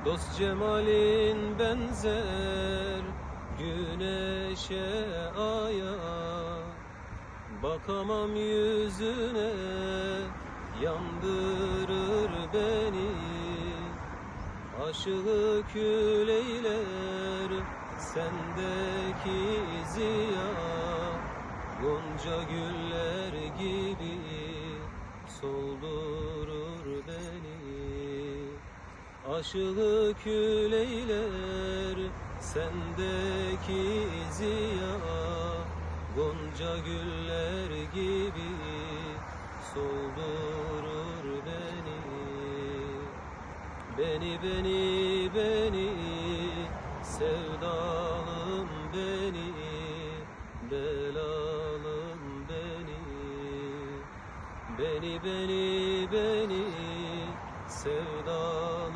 Dost cemalin benzer güneşe, aya. Bakamam yüzüne, yandırır beni. Aşığı kül eyler sendeki ziya. Gonca güller gibi soldurur beni. Aşığı kül eyler sendeki ziya. Gonca güller gibi soldurur beni. Beni sevdalım beni, belalım beni. Beni sevdalım